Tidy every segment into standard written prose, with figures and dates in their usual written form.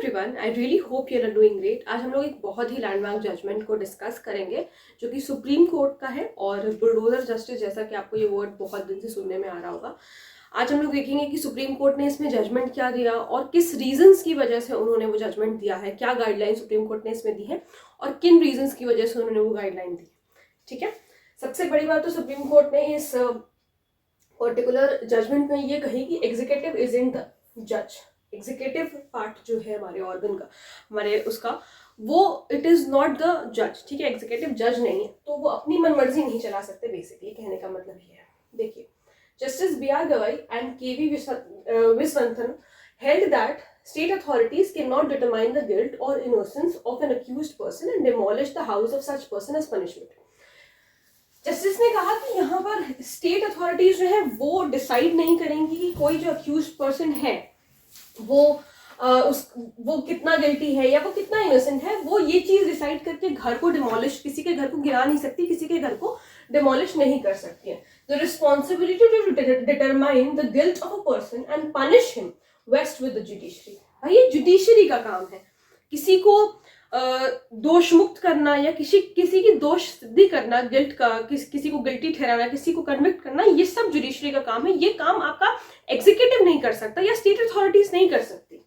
Everyone, I really hope you are doing great. आज हम लोग एक बहुत ही लैंडमार्क जजमेंट को डिस्कस करेंगे जो कि सुप्रीम कोर्ट का है और बुलडोजर जस्टिस, जैसा कि आपको ये वर्ड बहुत दिन से सुनने में आ रहा होगा। आज हम लोग देखेंगे कि सुप्रीम कोर्ट ने इसमें जजमेंट क्या दिया और किस रीजंस की वजह से उन्होंने वो जजमेंट दिया है, क्या गाइडलाइन सुप्रीम कोर्ट ने इसमें दी है और किन रीजंस की वजह से उन्होंने वो गाइडलाइन दी। ठीक है, सबसे बड़ी बात तो सुप्रीम कोर्ट ने इस पर्टिकुलर जजमेंट में ये कही कि एग्जीक्यूटिव इज इन द जज। एग्जीक्यूटिव पार्ट जो है हमारे ऑर्गन का, हमारे उसका, वो इट इज नॉट द जज। ठीक है, एग्जीक्यूटिव जज नहीं है तो वो अपनी मनमर्जी नहीं चला सकते। बेसिकली कहने का मतलब ये है। देखिए, जस्टिस B.R. गवाई and K.V. Viswanathan held that state authorities cannot determine the guilt or innocence of an accused person and demolish the house of such person as punishment. Justice ने कहा कि यहाँ पर स्टेट अथॉरिटीज जो है वो decide नहीं करेंगी कि कोई जो अक्यूज्ड पर्सन है वो कितना गिल्टी है या वो कितना इनोसेंट है। वो ये चीज डिसाइड करके घर को डिमोलिश, किसी के घर को गिरा नहीं सकती, किसी के घर को डिमोलिश नहीं कर सकती है। The responsibility to determine the guilt of a person and punish him vest with the judiciary. भाई ये जुडिशरी का काम है, किसी को दोष मुक्त करना या किसी की दोष सिद्धि करना, गिल्ट का, किसी को गिल्टी ठहराना, किसी को कन्विक्ट करना, ये सब जुडिशरी का काम है। ये काम आपका एग्जीक्यूटिव नहीं कर सकता या स्टेट अथॉरिटीज नहीं कर सकती।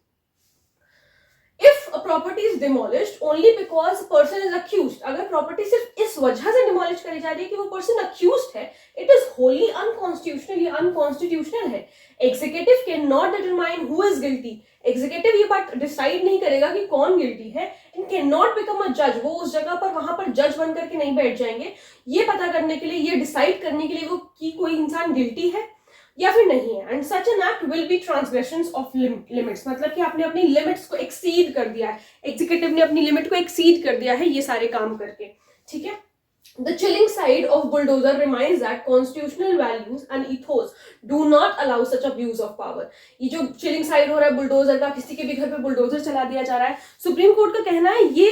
If a property is demolished only because person is accused, अगर प्रॉपर्टी सिर्फ इस वजह से डिमोलिश करी जा रही है कि वो पर्सन अक्यूज्ड है, इट इज होली अनकॉन्स्टिट्यूशनल। ये अनकॉन्स्टिट्यूशनल है। Executive can not determine who is guilty. Executive ये बात डिसाइड नहीं करेगा कि कौन गिल्टी है। And can not become a जज। वो उस जगह पर वहां पर जज बन करके नहीं बैठ जाएंगे ये पता करने के लिए, ये डिसाइड करने के लिए वो कि कोई इंसान गिल्टी है या फिर नहीं है। And such an act will be transgressions of limits, मतलब कि आपने अपनी लिमिट्स को एक्सीड कर दिया है। एग्जीक्यूटिव ने अपनी लिमिट को एक्सीड कर दिया है ये सारे काम करके। ठीक है, The chilling side of bulldozer reminds that constitutional values and ethos do not allow such abuse of power. ये जो chilling side हो रहा है बुलडोजर का, किसी के भी घर पे बुलडोजर चला दिया जा रहा है, सुप्रीम कोर्ट का कहना है ये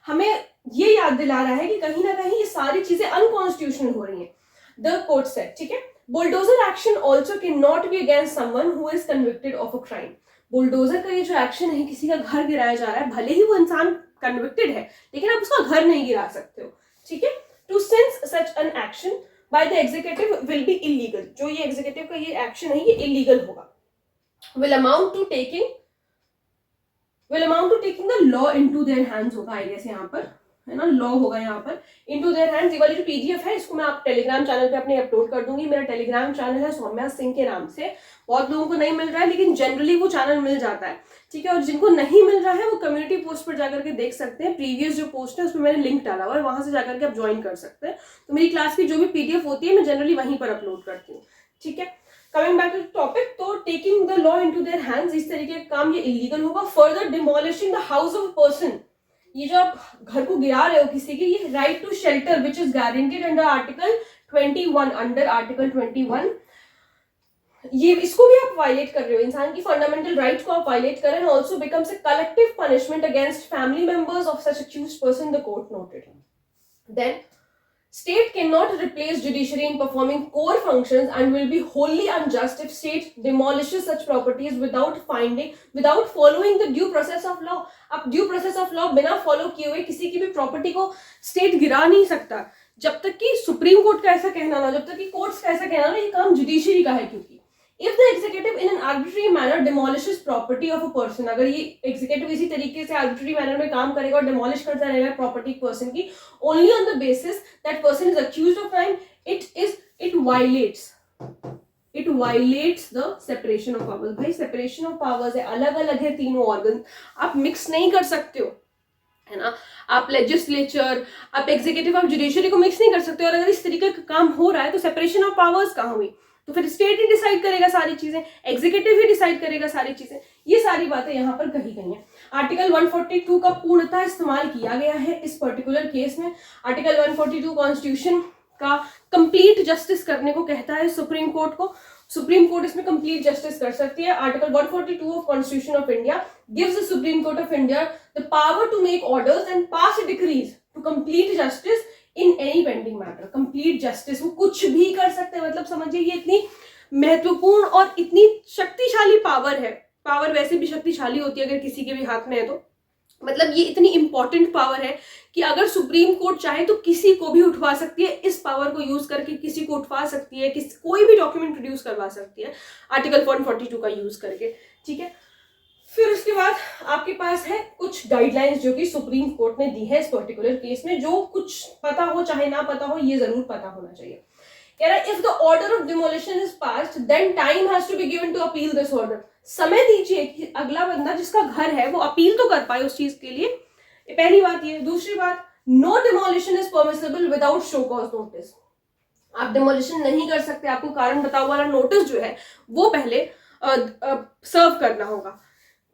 हमें ये याद दिला रहा है कि कहीं ना कहीं ये सारी चीजें अनकॉन्स्टिट्यूशनल हो रही हैं। The court said, ठीक है, bulldozer action also cannot be against someone who is convicted of a crime. Bulldozer का ये जो एक्शन है, किसी का घर गिराया जा रहा है, भले ही वो इंसान कन्विक्टेड है लेकिन आप उसका घर नहीं गिरा सकते हो। ठीक है, to sense such an action by the executive will be illegal. जो ये executive का ये action है ये illegal होगा। will amount to taking the law into their hands होगा, आई गेस यहाँ पर है ना, लॉ होगा यहाँ पर into their hands। ये वाली जो PDF है इसको मैं आप टेलीग्राम चैनल पे अपने अपलोड कर दूंगी। मेरा टेलीग्राम चैनल है सौम्या सिंह के नाम से। बहुत लोगों को नहीं मिल रहा है लेकिन जनरली वो चैनल मिल जाता है। ठीक है, और जिनको नहीं मिल रहा है वो कम्युनिटी पोस्ट पर जाकर के देख सकते हैं। प्रीवियस जो पोस्ट है उसमें मैंने लिंक डाला हुआ है, वहां से जाकर के आप ज्वाइन कर सकते हैं। तो मेरी क्लास की जो भी PDF होती है मैं जनरली वहीं पर अपलोड करती हूँ। ठीक है, कमिंग बैक टू टॉपिक, तो taking the law into their hands, इस तरीके का काम ये इलीगल होगा। Further demolishing the house of person, ये जो आप घर को गिरा रहे हो किसी के, ये right to shelter which is guaranteed under article 21, ये इसको भी आप वायलेट कर रहे हो। इंसान की फंडामेंटल राइट्स को आप वायलेट कर रहे हैं। Also becomes a collective punishment against family members of such accused person, the court noted. Then state cannot replace judiciary in performing core functions and will be wholly unjust if state demolishes such properties without following the due process of law. अब due process of law बिना follow किए हुए किसी की भी property को state गिरा नहीं सकता जब तक कि सुप्रीम कोर्ट का ऐसा कहना ना, जब तक कि कोर्ट्स का ऐसा कहना ना, ये काम जुडिशरी का है। क्योंकि if the executive in an arbitrary manner demolishes property of a person, अगर ये executive इसी तरीके से arbitrary manner में काम करेगा और demolish करता रहेगा property person की, only on the basis that person is accused of crime, it violates the separation of powers। भाई separation of powers है, अलग अलग है तीनों organs, आप mix नहीं कर सकते हो, है ना। आप लेजिस्लेचर, आप एग्जीक्यूटिव, आप जुडिशरी को मिक्स नहीं कर सकते। और अगर इस तरीके का काम हो रहा है तो सेपरेशन ऑफ पावर्स कहाँ हुई? तो फिर स्टेट ही डिसाइड करेगा सारी चीजें, एग्जीक्यूटिव ही डिसाइड करेगा सारी चीजें। ये सारी बातें यहाँ पर कही गई हैं। आर्टिकल 142 का पूर्णतः इस्तेमाल किया गया है इस पर्टिकुलर केस में। आर्टिकल 142 कॉन्स्टिट्यूशन का कंप्लीट जस्टिस करने को कहता है सुप्रीम कोर्ट को। सुप्रीम कोर्ट इसमें कंप्लीट जस्टिस कर सकती है। Article 142 of constitution of India gives the Supreme Court of India the power to make orders and pass decrees to complete justice in any pending matter. Complete justice, वो कुछ भी कर सकते हैं। मतलब समझिए ये इतनी महत्वपूर्ण और इतनी शक्तिशाली पावर है पावर वैसे भी शक्तिशाली होती है अगर किसी के भी हाथ में है तो। मतलब ये इतनी इंपॉर्टेंट पावर है कि अगर सुप्रीम कोर्ट चाहे तो किसी को भी उठवा सकती है, इस पावर को यूज करके किसी को उठवा सकती है, कोई भी डॉक्यूमेंट प्रोड्यूस करवा सकती है आर्टिकल 142 का यूज करके, ठीक है। फिर उसके बाद आपके पास है कुछ गाइडलाइंस जो कि सुप्रीम कोर्ट ने दी है इस पर्टिकुलर केस में, जो कुछ पता हो चाहे ना पता हो ये जरूर पता होना चाहिए। कह रहा है if the order of demolition is passed then time has to be given to appeal this order. समय दीजिए कि अगला बंदा जिसका घर है वो अपील तो कर पाए उस चीज के लिए, पहली बात ये। दूसरी बात, no demolition is permissible without show cause notice. आप डिमोलिशन नहीं कर सकते, आपको कारण बताओ वाला नोटिस जो है वो पहले सर्व करना होगा।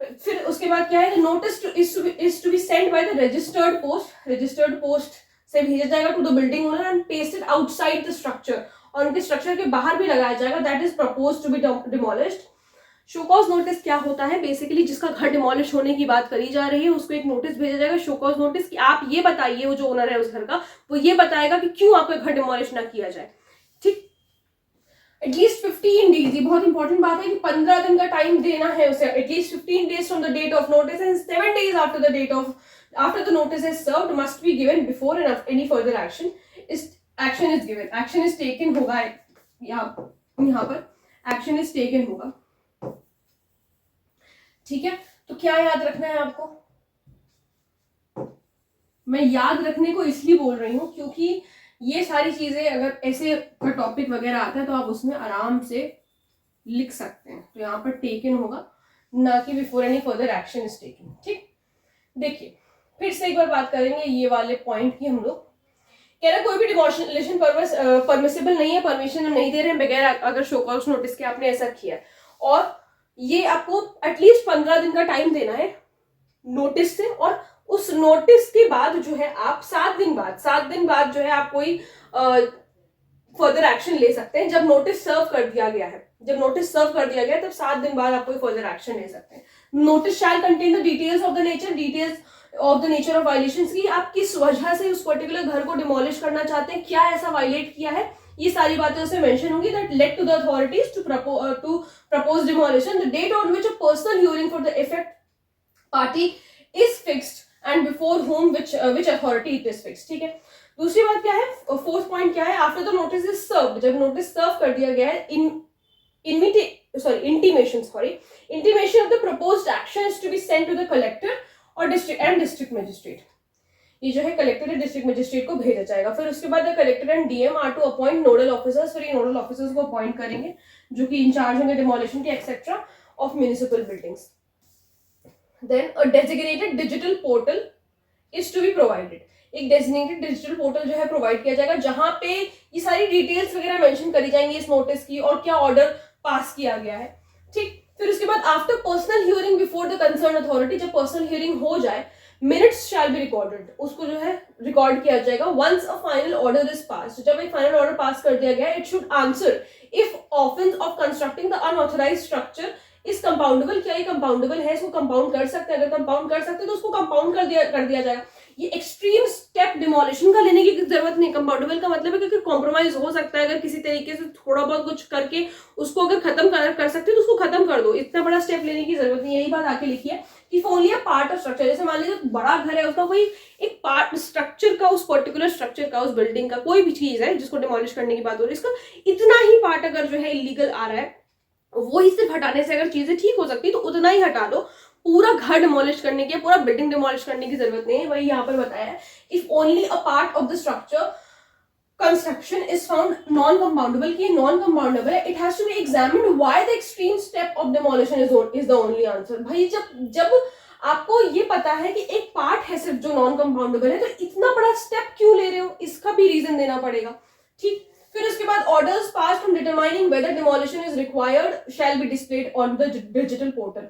फिर उसके बाद क्या है, notice is to be send by the registered post. Registered post से भेजा जाएगा to the building owner and pasted outside the structure, और उनके स्ट्रक्चर के बाहर भी लगाया जाएगा, that is proposed to be demolished. Show cause notice क्या होता है, बेसिकली जिसका घर डिमोलिश होने की बात करी जा रही है उसको एक नोटिस भेजा जाएगा, शो कॉज नोटिस, कि आप ये बताइए, वो जो ओनर है उस घर का वो ये बताएगा कि क्यों आपका घर डिमोलिश ना किया जाए, ठीक। एटलीस्ट 15 डेज, ये बहुत इंपॉर्टेंट बात है कि 15 दिन का टाइम देना है उसे, at least 15 days from the date of notice and 7 days after the date of after the notice is served must be given before any further action is given। action is taken होगा, यहाँ पर action is taken होगा, ठीक है। तो क्या याद रखना है आपको, मैं याद रखने को इसलिए बोल रही हूँ क्योंकि ये सारी चीजें अगर ऐसे का टॉपिक वगैरह आता है तो आप उसमें आराम से लिख सकते हैं। तो यहाँ पर टेकन होगा, ना कि before any further action is taken, ठीक। देखिए फिर से एक बार बात करेंगे ये वाले पॉइंट की। हम लोग कह रहे कोई भी डिमोलिशन परमिसिबल नहीं है, परमिशन हम नहीं दे रहे हैं बगैर अगर शो कॉज नोटिस के आपने ऐसा किया, और ये आपको एटलीस्ट 15 दिन का टाइम देना है नोटिस से, और उस नोटिस के बाद जो है आप 7 दिन बाद जो है आप कोई फर्दर एक्शन ले सकते हैं। जब नोटिस सर्व कर दिया गया है, तब 7 दिन बाद आप कोई फर्दर एक्शन ले सकते हैं। Notice shall contain the details of the nature of violations, की आप किस वजह से उस पर्टिकुलर घर को डिमोलिश करना चाहते हैं, क्या ऐसा वायलेट किया है, ये सारी बातें उसमें मेंशन होंगी। That led to the authorities to propose demolition, the date on which a personal hearing for the effect party is fixed and before whom which authority it is fixed, ठीक है। दूसरी बात क्या है, फोर्थ पॉइंट क्या है, after the notice is served, जब notice serve कर दिया गया है, intimation of the proposed action is to be sent to the collector और district magistrate। ये जो है कलेक्टर या डिस्ट्रिक्ट मजिस्ट्रेट को भेजा जाएगा। फिर उसके बाद collector and DM are to appoint nodal officers, फिर ये नोडल ऑफिसर्स को अपॉइंट करेंगे जो कि इंचार्ज होंगे डिमोलिशन के etcetera of municipal buildings. Then a designated digital portal is to be provided, एक डेजिग्नेटेड डिजिटल पोर्टल जो है प्रोवाइड किया जाएगा जहां पे ये सारी डिटेल्स वगैरह मेंशन करी जाएंगी इस नोटिस की और क्या ऑर्डर पास किया गया है, ठीक। फिर उसके बाद after personal hearing before the concern authority, जब पर्सनल हियरिंग हो जाए, मिनट्स शैल बी रिकॉर्डेड, उसको जो है रिकॉर्ड किया जाएगा। Once a final order is pass, जब एक फाइनल ऑर्डर पास कर दिया गया, it should answer if offence of constructing the unauthorised structure is compoundable, क्या ये कंपाउंडेबल है, इसको कंपाउंड कर सकते हैं, अगर कंपाउंड कर सकते हैं तो उसको कंपाउंड कर दिया जाएगा। ये एक्सट्रीम स्टेप डिमोलिशन का लेने की जरूरत नहीं। कंपाउंडेबल का मतलब है कि कॉम्प्रोमाइज हो सकता है, अगर किसी तरीके से थोड़ा बहुत कुछ करके उसको अगर खत्म कर सकते हो तो उसको खत्म कर दो, इतना बड़ा स्टेप लेने की जरूरत नहीं। यही बात आके लिखी है कि only a part of structure, जैसे मान लीजिए बड़ा घर है, उसका कोई एक पार्ट स्ट्रक्चर का, उस पर्टिकुलर स्ट्रक्चर का, उस बिल्डिंग का कोई भी चीज है जिसको डिमोलिश करने की बात हो रही है, इसका इतना ही पार्ट अगर जो है इलीगल आ रहा है, वो ही सिर्फ हटाने से अगर चीजें ठीक हो सकती है तो उतना ही हटा दो। पूरा घर डिमोलिश करने की, पूरा बिल्डिंग डिमोलिश करने की जरूरत नहीं है। वही यहाँ पर बताया है, if only a part of the structure construction is found non compoundable, की नॉन कंपाउंडेबल है, it has to be examined why the extreme step of demolition is the only answer. भाई जब आपको ये पता है कि एक पार्ट है सिर्फ जो नॉन कंपाउंडेबल है, तो इतना बड़ा स्टेप क्यों ले रहे हो, इसका भी रीजन देना पड़ेगा, ठीक। फिर उसके बाद orders pass from determining weather demolition is required shall be displayed on the digital portal.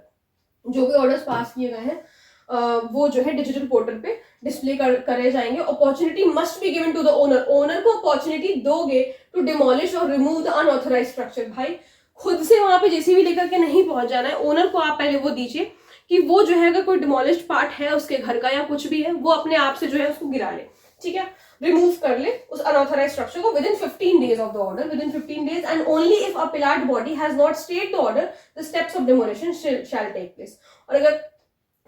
जो भी ऑर्डर्स पास किए गए हैं वो जो है डिजिटल पोर्टल पे डिस्प्ले करे जाएंगे। Opportunity must be given to the owner, owner को अपॉर्चुनिटी दोगे टू डिमोलिश और रिमूव द अनऑथराइज्ड स्ट्रक्चर। भाई खुद से वहां पे जेसीबी लेकर के नहीं पहुंच जाना है, ओनर को आप पहले वो दीजिए कि वो जो है अगर कोई डिमोलिश्ड पार्ट है उसके घर का या कुछ भी है, वो अपने आप से जो है उसको गिरा ले, ठीक है, रिमूव कर ले उस अनऑथराइज स्ट्रक्चर को within 15 days of the order, within 15 days, and only if appellate body has not stayed the order, the steps of demolition shall take place. और अगर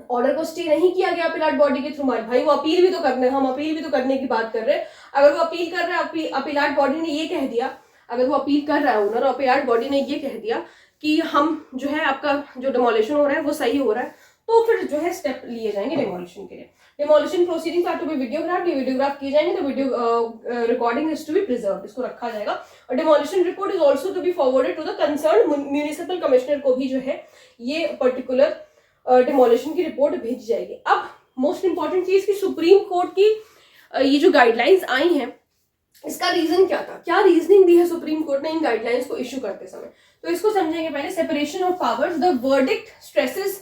ऑर्डर को स्टे नहीं किया गया अपीलेट बॉडी के थ्रू, भाई वो अपील भी तो करने, हम अपील भी तो करने की बात कर रहे हैं, अगर वो अपील कर रहा है, अपीलेट बॉडी ने ये कह दिया, अगर वो अपील कर रहा है ओनर और अपीलेट बॉडी ने ये कह दिया कि हम जो है आपका जो डिमोलिशन हो रहा है वो सही हो रहा है, तो फिर जो है स्टेप लिए जाएंगे डिमोलिशन के लिए. Demolition proceedings are to be videograph, ये वीडियोग्राफ किए जाएंगे, तो video recording is to be preserve, इसको रखा जाएगा. और demolition report is also to be forwarded to the concern municipal commissioner को भी जो है ये पर्टिकुलर डिमोलिशन की रिपोर्ट भेजी जाएगी. अब मोस्ट इंपॉर्टेंट चीज की सुप्रीम कोर्ट की ये जो गाइडलाइंस आई हैं, इसका रीजन क्या था, क्या रीजनिंग दी है सुप्रीम कोर्ट ने इन गाइडलाइंस को इश्यू करते समय, तो इसको समझेंगे पहले. Separation of powers, the verdict stresses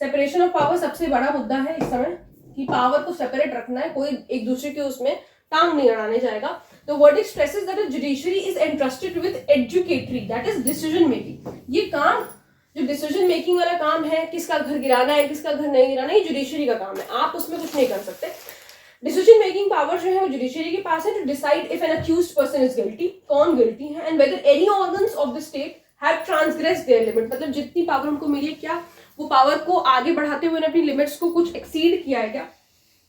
separation of power सबसे बड़ा मुद्दा है इस समय कि पावर को सेपरेट रखना है, कोई एक दूसरे के उसमें टांग नहीं अड़ाने जाएगा. The verdict stresses that the judiciary is entrusted with adjudicatory, that is decision making. ये काम जो डिसीजन मेकिंग वाला काम है, किसका घर गिराना है किसका घर नहीं गिराना, ये जुडिशरी का काम है, आप उसमें कुछ नहीं कर सकते. डिसीजन मेकिंग पावर जो है वो जुडिशरी के पास है to decide if an accused person is guilty, कौन गिल्टी है, and whether any organs of the state have transgressed their limit, मतलब जितनी पावर उनको मिली है क्या वो पावर को आगे बढ़ाते हुए अपनी लिमिट्स को कुछ एक्सीड किया है क्या.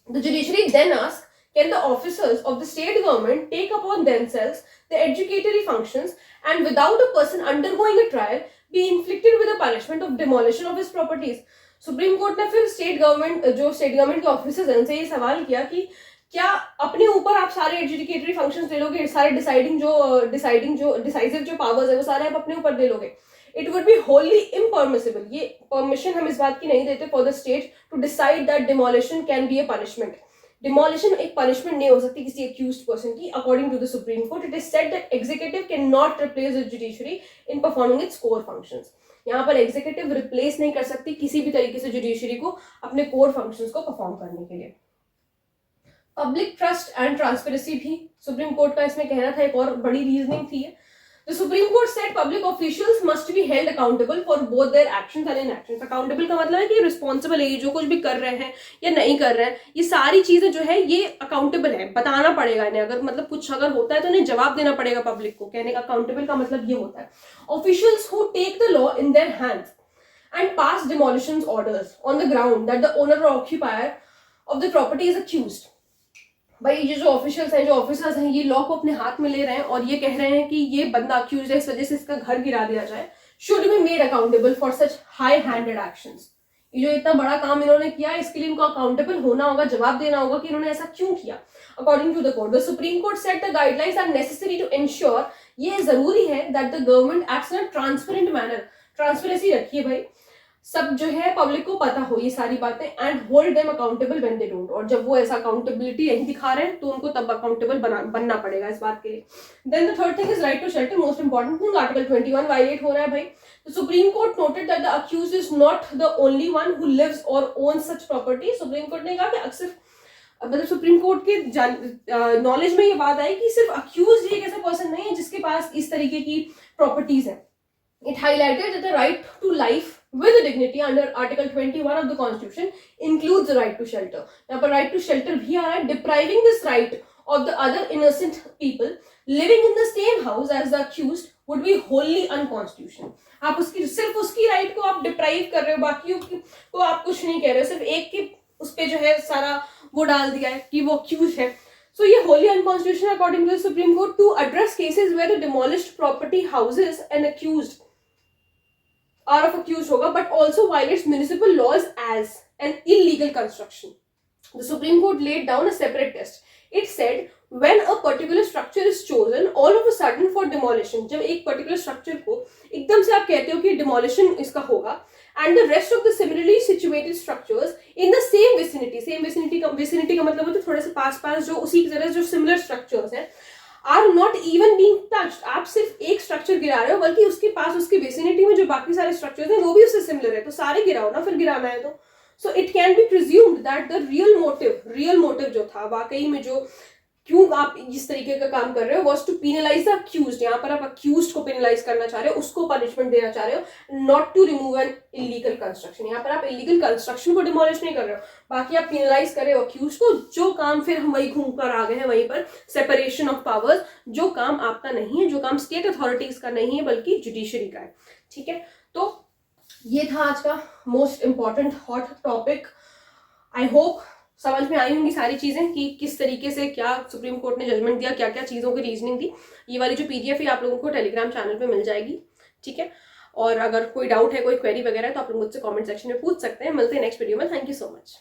The judiciary then ask, can the officers of the state government take upon themselves the educatory functions and without a person undergoing a trial be inflicted with a punishment of demolition of his properties. Supreme Court ने फिर state government के officers हैं उनसे ये सवाल किया कि क्या अपने ऊपर आप सारे एजुकेटरी फंक्शंस ले लोगे, सारे डिसाइसिव जो पावर्स है वो सारे आप अपने ऊपर ले लोगे. It would be wholly impermissible, ये परमिशन हम इस बात की नहीं देते for the state to decide that demolition can be a punishment. Demolition एक पनिशमेंट नहीं हो सकती किसी अक्यूज्ड पर्सन की. According to the Supreme Court it is said that executive can not replace the judiciary in performing its core functions. यहाँ पर executive replace नहीं कर सकती किसी भी तरीके से जुडिशरी को अपने कोर फंक्शंस को परफॉर्म करने के लिए. पब्लिक ट्रस्ट एंड ट्रांसपेरेंसी भी सुप्रीम कोर्ट का इसमें कहना था, एक और बड़ी रीजनिंग थी. The Supreme Court said public officials must be held accountable for both their actions and inactions. Accountable का मतलब है कि responsible है, ये जो कुछ भी कर रहे हैं या नहीं कर रहे हैं, ये सारी चीजें जो है ये accountable है, बताना पड़ेगा इन्हें. अगर मतलब कुछ अगर होता है तो इन्हें जवाब देना पड़ेगा पब्लिक को. कहने का accountable का मतलब ये होता है. Officials who take the law in their hands and pass demolition orders on the ground that the owner or occupier of the property is accused. भाई ये जो ऑफिशियल्स हैं, जो ऑफिसर्स हैं, ये लॉ को अपने हाथ में ले रहे हैं और ये कह रहे हैं कि ये बंदा अक्यूज है, इस वजह से इसका घर गिरा दिया जाए, should be made accountable for such high handed actions. ये जो इतना बड़ा काम इन्होंने किया इसके लिए इनको अकाउंटेबल होना होगा, जवाब देना होगा कि इन्होंने ऐसा क्यों किया. According to the court, the Supreme Court said the guidelines are necessary to ensure, ये जरूरी है that the government acts in a transparent manner. Transparency रखिए भाई, सब जो है पब्लिक को पता हो ये सारी बातें, and hold them accountable when they don't. और जब वो ऐसा अकाउंटेबिलिटी नहीं दिखा रहे हैं तो उनको तब अकाउंटेबल बनना पड़ेगा इस बात के लिए. Then the third thing is right to shelter, most important thing. Article 21 violate हो रहा है भाई. The Supreme Court noted that the accused is not the only one who lives और owns such property. Supreme Court ने कहा कि अक्सर मतलब सुप्रीम कोर्ट के नॉलेज में ये बात आई कि सिर्फ अक्यूज्ड एक ऐसा पर्सन नहीं है जिसके पास इस तरीके की प्रॉपर्टीज है. It highlighted that the right to life with dignity under Article 21 of the Constitution includes the right to shelter. यहाँ पर right to shelter भी आ रहा है. Depriving this right of the other innocent people living in the same house as the accused would be wholly unconstitutional. आप सिर्फ उसकी right को आप deprive कर रहे हो, बाकियों को आप कुछ नहीं कह रहे हो, सिर्फ एक की उस पे जो है सारा वो डाल दिया है कि वो accused है. So ये wholly unconstitutional according to the Supreme Court to address cases where the demolished property houses an accused are of accused hoga, but also violates municipal laws as an illegal construction. The Supreme Court laid down a separate test. It said when a particular structure is chosen all of a sudden for demolition, जब एक particular structure को एकदम से आप कहते हो कि demolition इसका होगा, and the rest of the similarly situated structures in the same vicinity का मतलब होता है थोड़े से पास जो उसी की तरह जो similar structures हैं are not even being touched. आप सिर्फ एक स्ट्रक्चर गिरा रहे हो, बल्कि उसके पास उसकी विसिनिटी में जो बाकी सारे स्ट्रक्चर्स हैं वो भी उससे सिमिलर है, तो सारे गिराओ ना, फिर गिराना है तो. So it can be presumed that the real motive जो था वाकई में जो क्यों आप इस तरीके का काम कर रहे हो, was to penalise the accused. यहाँ पर आप अक्यूज्ड को पेनलाइज करना चाह रहे हो, उसको पनिशमेंट देना चाह रहे हो, not to remove an illegal construction. यहाँ पर आप इलीगल कंस्ट्रक्शन को डिमोलिश नहीं कर रहे हो, बाकी आप पीनलाइज कर रहे हो अक्यूज्ड को, जो काम फिर हम वही घूम कर आ गए हैं वहीं पर, सेपरेशन ऑफ पावर्स, जो काम आपका नहीं है, जो काम स्टेट अथॉरिटीज का नहीं है बल्कि जुडिशरी का है। ठीक है, तो ये था आज का most important hot topic. I hope समझ में आई होंगी सारी चीजें कि किस तरीके से क्या सुप्रीम कोर्ट ने जजमेंट दिया, क्या क्या चीजों की रीजनिंग थी। ये वाली जो पीडीएफ है आप लोगों को टेलीग्राम चैनल पे मिल जाएगी। ठीक है, और अगर कोई डाउट है, कोई क्वेरी वगैरह, तो आप लोग मुझसे कमेंट सेक्शन में पूछ सकते हैं। मिलते हैं नेक्स्ट वीडियो में। Thank you so much.